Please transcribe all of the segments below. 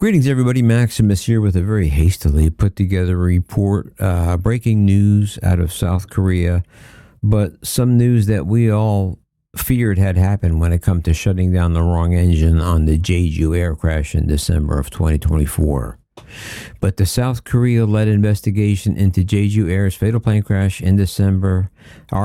Greetings, everybody. Maximus here with a very hastily put together report. Breaking news out of South Korea, but some news that we all feared had happened when it come to shutting down the wrong engine on the Jeju air crash in December of 2024. But the South Korea-led investigation into Jeju Air's fatal plane crash in December,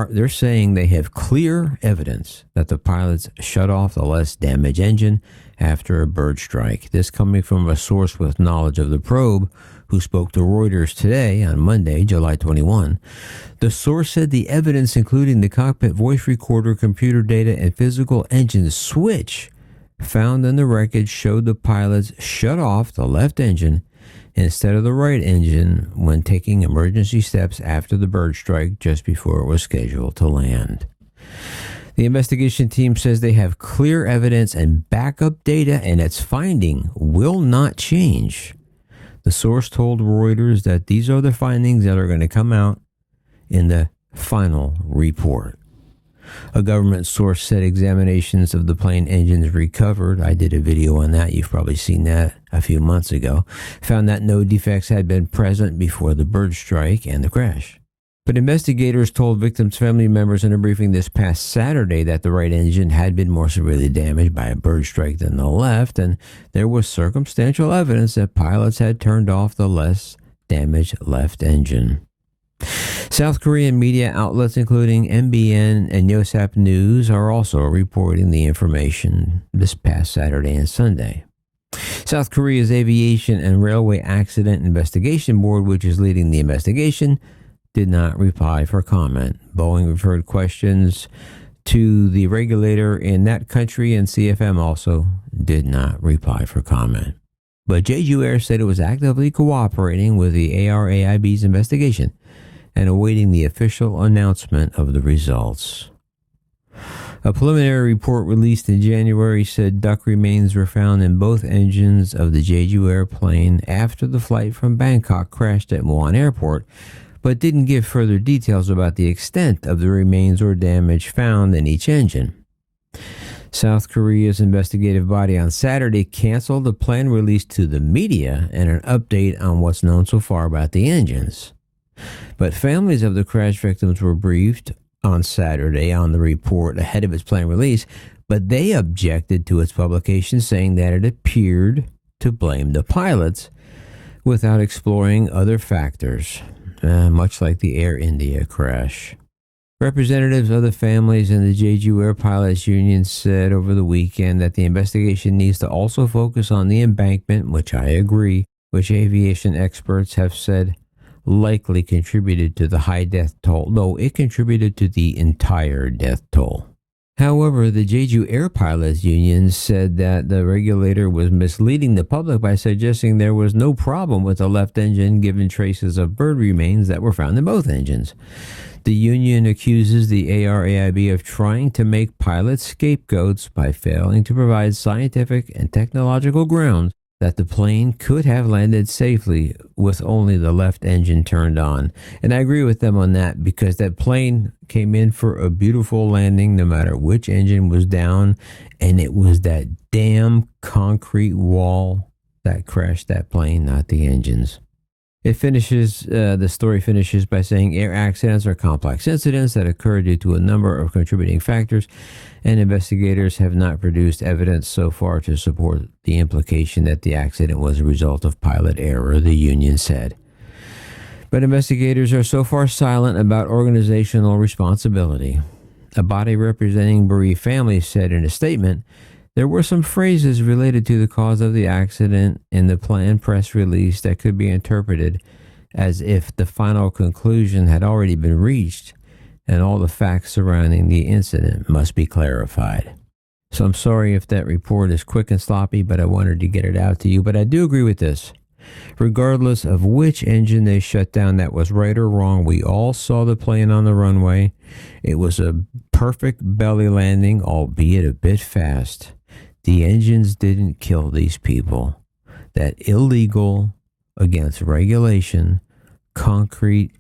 they're saying they have clear evidence that the pilots shut off the less damaged engine after a bird strike. This coming from a source with knowledge of the probe who spoke to Reuters today on Monday, July 21. The source said the evidence, including the cockpit voice recorder, computer data, and physical engine switch found in the wreckage, showed the pilots shut off the left engine instead of the right engine when taking emergency steps after the bird strike just before it was scheduled to land. The investigation team says they have clear evidence and backup data, and its finding will not change. The source told Reuters that these are the findings that are going to come out in the final report. A government source said examinations of the plane engines recovered, I did a video on that, you've probably seen that a few months ago, found that no defects had been present before the bird strike and the crash. But investigators told victims' family members in a briefing this past Saturday that the right engine had been more severely damaged by a bird strike than the left, and there was circumstantial evidence that pilots had turned off the less damaged left engine. South Korean media outlets including MBN and Yosap News are also reporting the information this past Saturday and Sunday. South Korea's Aviation and Railway Accident Investigation Board, which is leading the investigation, did not reply for comment. Boeing referred questions to the regulator in that country, and CFM also did not reply for comment. But Jeju Air said it was actively cooperating with the ARAIB's investigation and awaiting the official announcement of the results. A preliminary report released in January said duck remains were found in both engines of the Jeju airplane after the flight from Bangkok crashed at Muan Airport, but didn't give further details about the extent of the remains or damage found in each engine. South Korea's investigative body on Saturday canceled the plan released to the media and an update on what's known so far about the engines. But families of the crash victims were briefed on Saturday on the report ahead of its planned release, but they objected to its publication, saying that it appeared to blame the pilots without exploring other factors, much like the Air India crash. Representatives of the families and the Jeju Air Pilots Union said over the weekend that the investigation needs to also focus on the embankment, which I agree, which aviation experts have said likely contributed to the high death toll, though it contributed to the entire death toll. However, the Jeju Air Pilots Union said that the regulator was misleading the public by suggesting there was no problem with the left engine given traces of bird remains that were found in both engines. The union accuses the ARAIB of trying to make pilots scapegoats by failing to provide scientific and technological grounds that the plane could have landed safely with only the left engine turned on. And I agree with them on that, because that plane came in for a beautiful landing no matter which engine was down, and it was that damn concrete wall that crashed that plane, not the engines. The story finishes by saying air accidents are complex incidents that occur due to a number of contributing factors, and investigators have not produced evidence so far to support the implication that the accident was a result of pilot error, the union said. But investigators are so far silent about organizational responsibility. A body representing bereaved families said in a statement, there were some phrases related to the cause of the accident in the planned press release that could be interpreted as if the final conclusion had already been reached and all the facts surrounding the incident must be clarified. So I'm sorry if that report is quick and sloppy, but I wanted to get it out to you. But I do agree with this. Regardless of which engine they shut down, that was right or wrong. We all saw the plane on the runway. It was a perfect belly landing, albeit a bit fast. The engines didn't kill these people. That illegal, against regulation, concrete,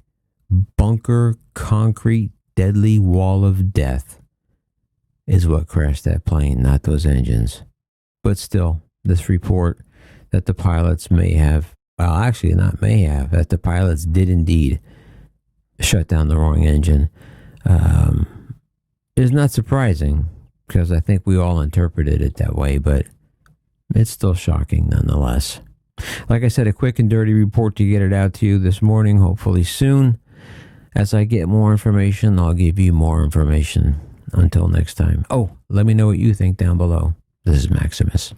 bunker, concrete, deadly wall of death is what crashed that plane, not those engines. But still, this report that the pilots may have, well, actually, not may have, that the pilots did indeed shut down the wrong engine is not surprising because I think we all interpreted it that way, but it's still shocking nonetheless. Like I said, a quick and dirty report to get it out to you this morning, hopefully soon. As I get more information, I'll give you more information. Until next time. Oh, let me know what you think down below. This is Maximus.